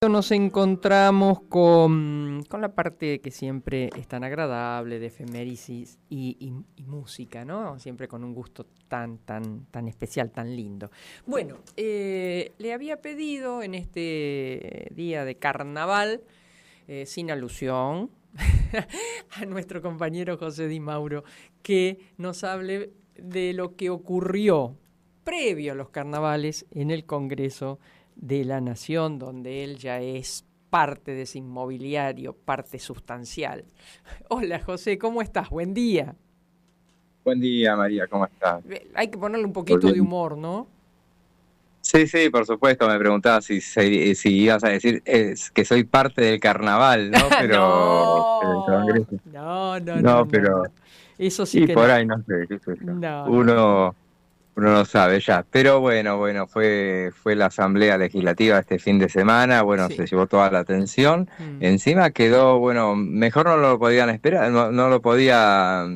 Nos encontramos con la parte que siempre es tan agradable de efemérides y música, ¿no? Siempre con un gusto tan especial, tan lindo. Bueno, le había pedido en este día de carnaval, sin alusión, a nuestro compañero José Di Mauro, que nos hable de lo que ocurrió previo a los carnavales en el Congreso de la Nación, donde él ya es parte de ese inmobiliario, parte sustancial. Hola José, ¿cómo estás? Buen día. Buen día, María, ¿cómo estás? Hay que ponerle un poquito de humor, ¿no? Sí, por supuesto, me preguntaba si ibas a decir que soy parte del carnaval, ¿no? Pero el No, Congreso. no. No, pero Eso sí y que por no. ahí no sé, qué sé yo. No. Uno no sabe ya. Pero bueno, fue la Asamblea Legislativa este fin de semana, bueno, Sí. se llevó toda la atención. Encima quedó, bueno, mejor no lo podían esperar, no lo podía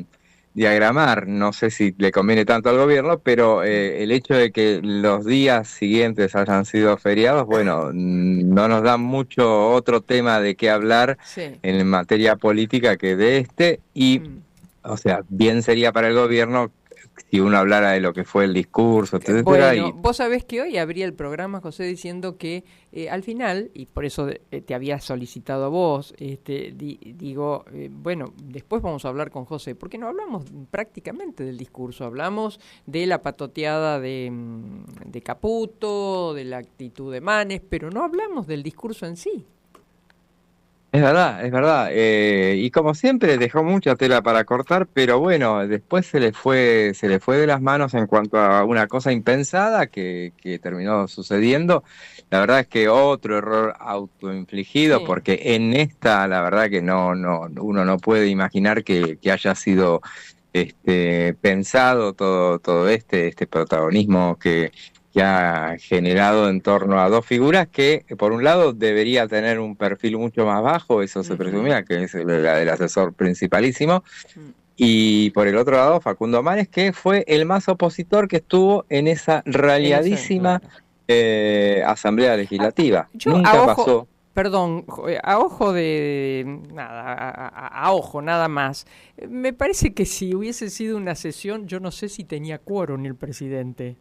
diagramar, no sé si le conviene tanto al gobierno, pero el hecho de que los días siguientes hayan sido feriados, bueno, no nos da mucho otro tema de qué hablar Sí. en materia política que de este, y, o sea, bien sería para el gobierno si uno hablara de lo que fue el discurso, etcétera, Bueno, y vos sabés que hoy abría el programa, José, diciendo que al final, y por eso te había solicitado a vos, digo, bueno, después vamos a hablar con José, porque no hablamos prácticamente del discurso, hablamos de la patoteada de Caputo, de la actitud de Manes, pero no hablamos del discurso en sí. es verdad. Y como siempre dejó mucha tela para cortar, pero bueno, después se le fue de las manos en cuanto a una cosa impensada que terminó sucediendo. La verdad es que otro error autoinfligido, Sí. porque en esta, la verdad que uno no puede imaginar que haya sido pensado todo este protagonismo que ha generado en torno a dos figuras que, por un lado, debería tener un perfil mucho más bajo, eso se presumía, que es la del asesor principalísimo, y por el otro lado, Facundo Manes, que fue el más opositor que estuvo en esa En ese, raliadísima claro. Asamblea Legislativa. Yo a Nunca ojo, pasó. perdón, a ojo de nada, a ojo nada más. Me parece que si hubiese sido una sesión, yo no sé si tenía quórum el presidente.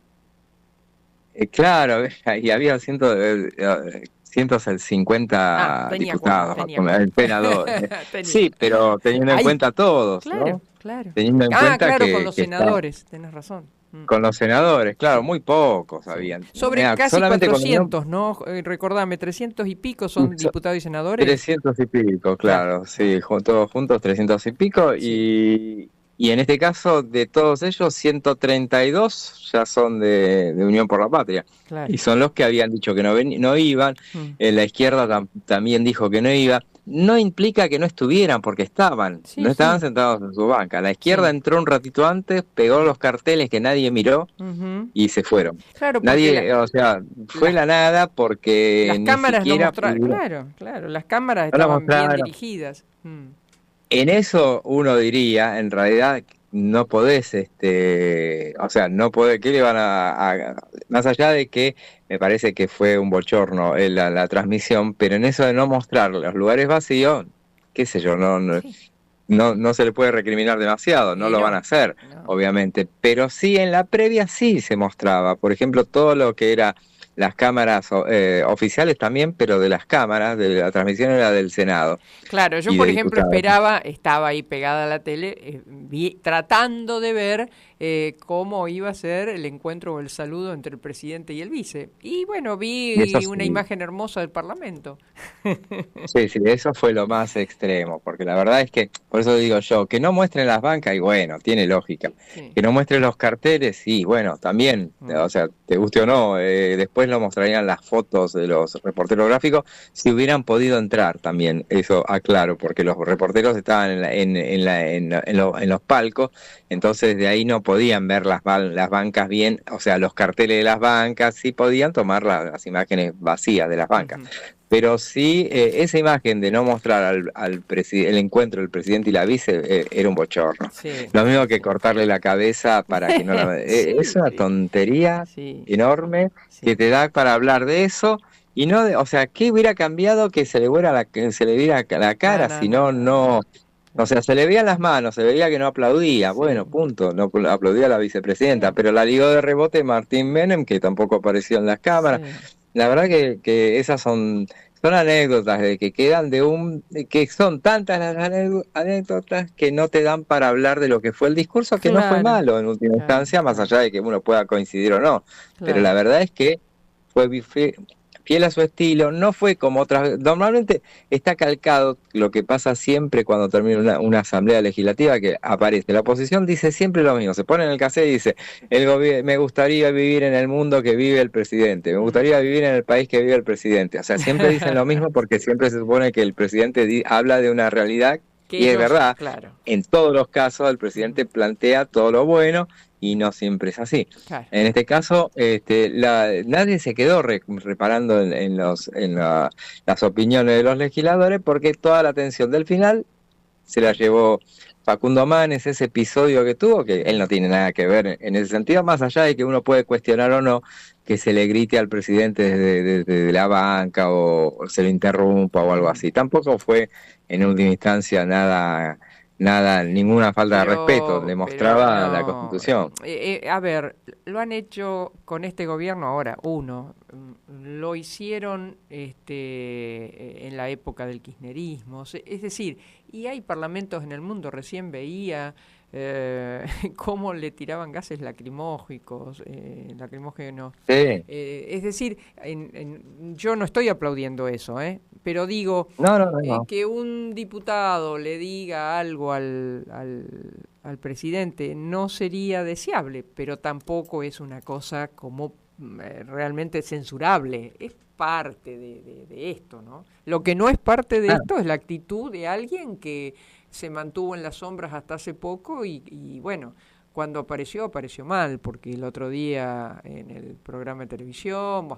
Claro, y había 150 Tenía quórum, diputados, tenía quórum. senadores. Tenía. Sí, pero teniendo en Ahí, cuenta a todos, claro, ¿no? claro. Teniendo en cuenta Claro, con los que está senadores, tenés razón. con los senadores, claro, Sí, muy pocos sí. habían. Sobre Mirá, casi solamente con 400, ¿no? Recordame, 300 y pico son so- diputados y senadores. 300 y pico, Claro, claro, sí, todos juntos 300 y pico, sí, y en este caso, de todos ellos, 132 ya son de Unión por la Patria, claro. y son los que habían dicho que no iban, la izquierda también dijo que no iba. No implica que no estuvieran, porque no Sí, estaban sí, sentados en su banca. La izquierda sí. entró un ratito antes, pegó los carteles que nadie miró Ujú. y se fueron. Claro, porque Nadie, o sea, fue las, la nada porque las ni cámaras no siquiera mostraron, pudieron, claro, las cámaras no la estaban bien mostraron. dirigidas. En eso uno diría, en realidad no podés, o sea, no podés, ¿qué le van más allá de que me parece que fue un bochorno la transmisión, pero en eso de no mostrar los lugares vacíos, qué sé yo, Sí, no se le puede recriminar demasiado, no y lo van a no, hacer, no. obviamente, pero sí en la previa sí se mostraba, por ejemplo, todo lo que era las cámaras oficiales también, pero de las cámaras, de la transmisión era del Senado Claro, yo y de por ejemplo diputados. estaba ahí pegada a la tele, tratando de ver cómo iba a ser el encuentro o el saludo entre el presidente y el vice. Y bueno, Y eso vi una sí. imagen hermosa del Parlamento. Sí, eso fue lo más extremo, porque la verdad es que, por eso digo yo, que no muestren las bancas, y bueno, tiene lógica. Sí. Que no muestren los carteles, sí, bueno, también, o sea, te guste o no, después lo mostrarían las fotos de los reporteros gráficos, si hubieran podido entrar también, eso aclaro, porque los reporteros estaban en los palcos, entonces de ahí no podían ver las bancas bien, o sea, los carteles de las bancas, sí podían tomar las imágenes vacías de las bancas. Ujú. Pero sí, esa imagen de no mostrar el encuentro del presidente y la vice era un bochorno. Sí, Lo mismo que sí. cortarle la cabeza para que no la... es Sí, una tontería sí, enorme que sí. te da para hablar de eso y no, o sea, ¿qué hubiera cambiado que se le viera la cara? Si no, o sea, se le veían las manos, se veía que no aplaudía, Sí. bueno, punto, no aplaudía a la vicepresidenta, pero la ligó de rebote Martín Menem, que tampoco apareció en las cámaras. Sí. La verdad que esas son anécdotas de que quedan que son tantas las anécdotas que no te dan para hablar de lo que fue el discurso, que no fue Claro, malo en última claro, instancia, más claro, allá de que uno pueda coincidir o no. Pero la claro. verdad es que fue fiel a su estilo, no fue como otras. Normalmente está calcado lo que pasa siempre cuando termina una asamblea legislativa, que aparece la oposición, dice siempre lo mismo, se pone en el cassette y dice, me gustaría vivir en el mundo que vive el presidente, me gustaría vivir en el país que vive el presidente. O sea, siempre dicen lo mismo porque siempre se supone que el presidente habla de una realidad, Que y es ellos, verdad, claro, en todos los casos el presidente plantea todo lo bueno y no siempre es así. claro. En este caso, nadie se quedó reparando las opiniones de los legisladores, porque toda la atención del final se la llevó Facundo Manes, ese episodio que tuvo, que él no tiene nada que ver en ese sentido, más allá de que uno puede cuestionar o no que se le grite al presidente desde la banca o se le interrumpa o algo así. Tampoco fue en última instancia ninguna falta de respeto, Pero demostraba la no. Constitución. A ver, lo han hecho con este gobierno ahora, lo hicieron en la época del kirchnerismo, es decir, y hay parlamentos en el mundo, recién veía cómo le tiraban gases lacrimógenos, Sí. es decir, yo no estoy aplaudiendo eso, pero digo, No. que un diputado le diga algo al presidente no sería deseable, pero tampoco es una cosa como realmente censurable. Es parte de esto, ¿no? Lo que no es parte de esto es la actitud de alguien que se mantuvo en las sombras hasta hace poco y bueno, cuando apareció mal, porque el otro día en el programa de televisión,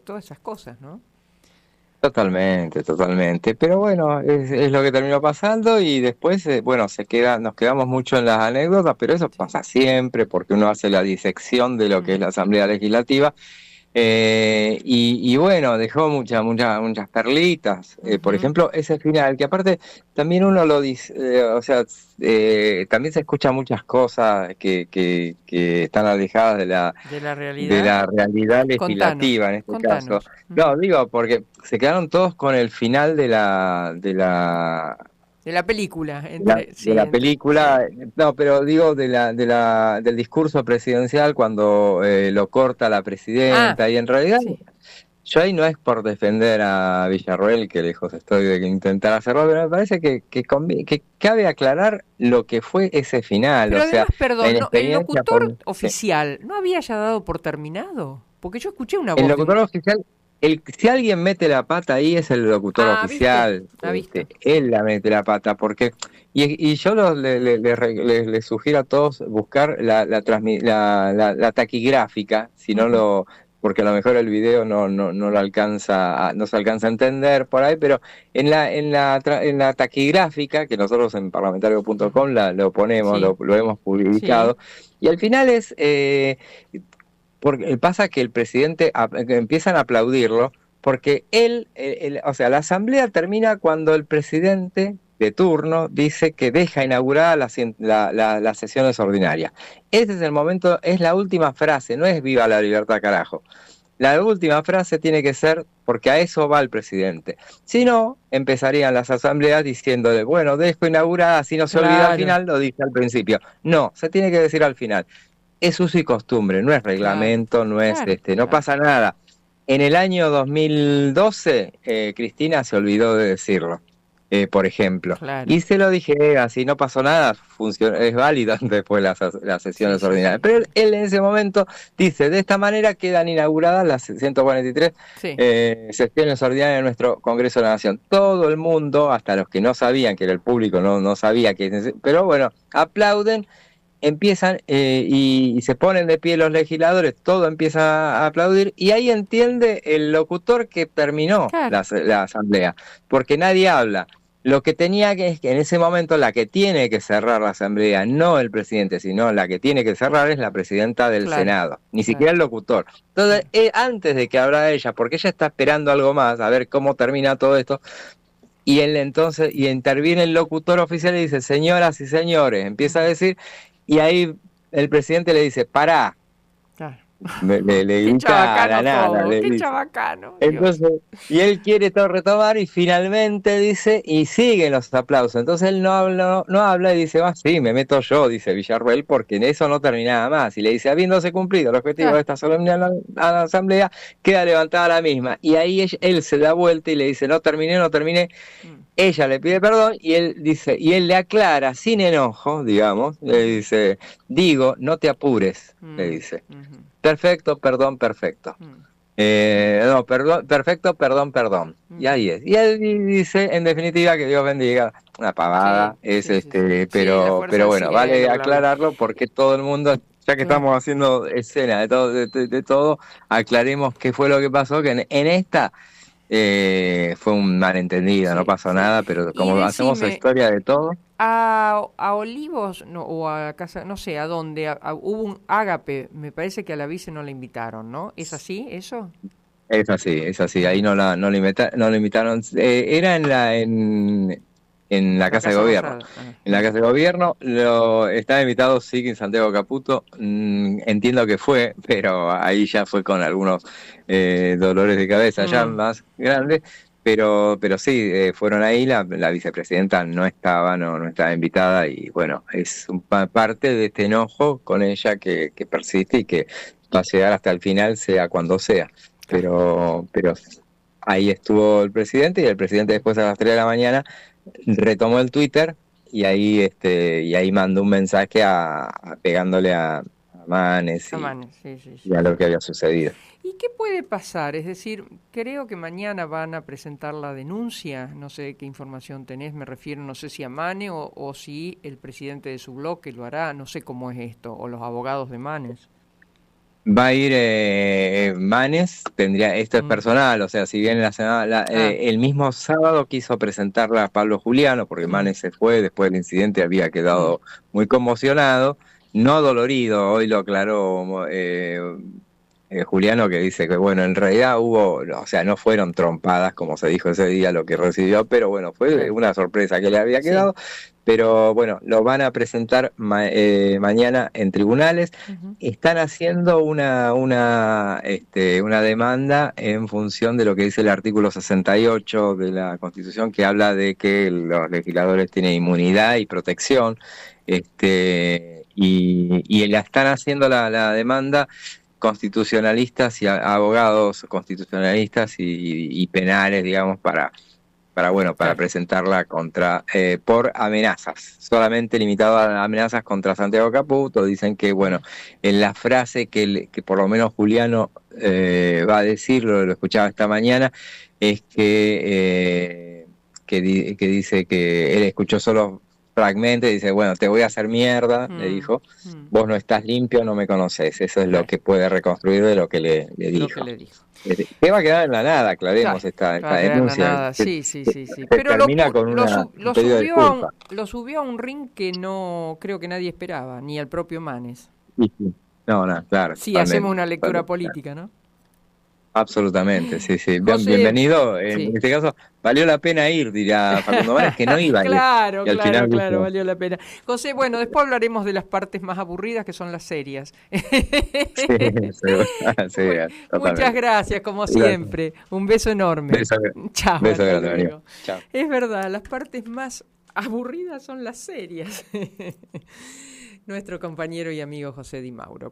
todas esas cosas, ¿no? Totalmente. Pero bueno, es lo que terminó pasando y después, bueno, nos quedamos mucho en las anécdotas, pero eso Sí. pasa siempre porque uno hace la disección de lo que es la Asamblea Legislativa. Y bueno, dejó muchas perlitas. Por ejemplo, ese final, que aparte también uno lo dice, o sea, también se escuchan muchas cosas que están alejadas De la de realidad. la realidad legislativa en este caso. Contanos. No, digo, porque se quedaron todos con el final De la película, de la película, sí. no, pero digo del discurso presidencial cuando lo corta la Ah, presidenta, y en realidad sí. yo ahí no es por defender a Villarroel, que lejos estoy de intentar hacerlo, pero me parece que cabe aclarar lo que fue ese final, Pero o sea, además, la perdón, el inexperiencia locutor sí. oficial no había ya dado por terminado, porque yo escuché una El voz de locutor un... oficial, si alguien mete la pata ahí es el locutor ¿viste? oficial, ¿Visto? él la mete la pata, porque, y yo le sugiero a todos buscar la taquigráfica, si no porque a lo mejor el video no lo alcanza, no se alcanza a entender por ahí, pero en la taquigráfica, que nosotros en parlamentario.com lo ponemos, Sí, lo hemos sí. publicado, y al final porque pasa que el presidente que empiezan a aplaudirlo porque o sea, la asamblea termina cuando el presidente de turno dice que deja inaugurada las sesiones ordinarias. Ese es el momento, es la última frase, no es viva la libertad carajo. La última frase tiene que ser porque a eso va el presidente. Si no, empezarían las asambleas diciéndole, bueno, dejo inaugurada, si no se olvida al Claro, final, lo dice al principio. No, se tiene que decir al final. Es uso y costumbre, no es claro, reglamento, no claro. pasa nada. En el año 2012, Cristina se olvidó de decirlo, por ejemplo. Claro. Y se lo dije, así no pasó nada, es válida después las Sí, sesiones sí, ordinarias. sí. Pero él en ese momento dice, de esta manera quedan inauguradas las 143 Sí. sesiones ordinarias de nuestro Congreso de la Nación. Todo el mundo, hasta los que no sabían, que era el público, no sabía pero bueno, aplauden, empiezan y se ponen de pie los legisladores, todo empieza a aplaudir, y ahí entiende el locutor que terminó Claro. la asamblea, porque nadie habla. lo que tenía que es que en ese momento la que tiene que cerrar la asamblea, no el presidente, sino la que tiene que cerrar es la presidenta del Claro, Senado, ni claro. siquiera el locutor. Entonces, antes de que abra ella, porque ella está esperando algo más, a ver cómo termina todo esto, y él entonces, y interviene el locutor oficial y dice, señoras y señores, empieza a decir, y ahí el presidente le dice, pará, Claro. le Qué grita a la chabacano nada, todo, le qué dice. chabacano, Dios. Entonces, y él quiere todo retomar y finalmente dice, y siguen los aplausos. Entonces él no habla y dice, sí, me meto yo, dice Villarroel, porque en eso no terminaba más. Y le dice, habiéndose cumplido el objetivo de Claro. esta solemnidad a la asamblea, queda levantada la misma. Y ahí él se da vuelta y le dice, no terminé. Ella le pide perdón y él dice, y él le aclara sin enojo, digamos, le dice, digo, no te apures, le dice. Perfecto, perdón, perfecto. No, perdón, perfecto, perdón. Y ahí es. Y él dice, en definitiva, que Dios bendiga. Una pavada, Sí, es sí, sí, sí. Sí, la fuerza pero del bueno, cielo, vale bla, bla. aclararlo porque todo el mundo, ya que Claro. estamos haciendo escena de todo, aclaremos qué fue lo que pasó, que en esta fue un malentendido, no Sí, pasó sí. nada, pero Y como hacemos decime, historia de todo, a Olivos no, o a Casa, no sé, a dónde, hubo un Ágape, me parece que a la vice no la invitaron, ¿no? ¿Es así eso? es así, ahí Ujú. no la invitaron, era en la La Casa de Casa Gobierno. Rosada. En la Casa de Gobierno estaba invitado Sigin Santiago Caputo, entiendo que fue, pero ahí ya fue con algunos dolores de cabeza ya Mm, más grandes, pero sí, fueron ahí, la vicepresidenta no estaba invitada y bueno, es parte de este enojo con ella que persiste y que va a llegar hasta el final, sea cuando sea. claro. Pero ahí estuvo el presidente y el presidente después a las 3 de la mañana retomó el Twitter y ahí mandó un mensaje pegándole a Manes Amanes, sí, sí, y sí, a lo sí. que había sucedido. ¿Y qué puede pasar? Es decir, creo que mañana van a presentar la denuncia, no sé qué información tenés, me refiero, no sé si a Mane o si el presidente de su bloque lo hará, no sé cómo es esto, o los abogados de Manes. Va a ir Manes, esto es Mm. personal, o sea, si bien Ah, el mismo sábado quiso presentarla a Pablo Juliano, porque mm, Manes se fue, después del incidente había mm, quedado muy conmocionado, no dolorido, hoy lo aclaró Juliano, que dice que bueno, en realidad o sea, no fueron trompadas como se dijo ese día lo que recibió, pero bueno, fue claro, una sorpresa que le había sí. quedado, pero bueno, lo van a presentar mañana en tribunales. Ujú. Están haciendo una demanda en función de lo que dice el artículo 68 de la Constitución, que habla de que los legisladores tienen inmunidad y protección, y la están haciendo la demanda constitucionalistas y abogados constitucionalistas y penales, digamos, para Claro, presentarla por amenazas, solamente limitado a amenazas contra Santiago Caputo. Dicen que, bueno, mm, en la frase que por lo menos Juliano va a decir, lo escuchaba esta mañana, es que dice que él escuchó solo fragmentos y dice, bueno, te voy a hacer mierda, le mm, dijo, mm, vos no estás limpio, no me conoces. Eso es lo claro, que puede reconstruir de lo que le lo que dijo. le dijo. Que va a quedar en la nada, Claro, aclaremos esta va a quedar en la denuncia. nada, sí, sí, sí, sí. Se Pero termina con un lo pedido de subió a disculpas. lo subió a un ring que no creo que nadie esperaba, ni al propio Manes. Sí, sí. No, no, claro, Sí, hacemos totalmente, una lectura totalmente, claro. política, ¿no? Absolutamente, sí, sí. José, Bienvenido. En sí. este caso, valió la pena ir, dirá Facundo Manes, que no iba a ir. Claro, Y al final claro, claro, dijo, valió la pena. José, bueno, después hablaremos de las partes más aburridas que son las serias. sí, seguro, sí, Muchas totalmente. gracias, como Gracias. siempre. Un beso enorme. Beso, Chao, beso hasta grande, María. luego. Chao. Es verdad, las partes más aburridas son las serias. Nuestro compañero y amigo José Di Mauro.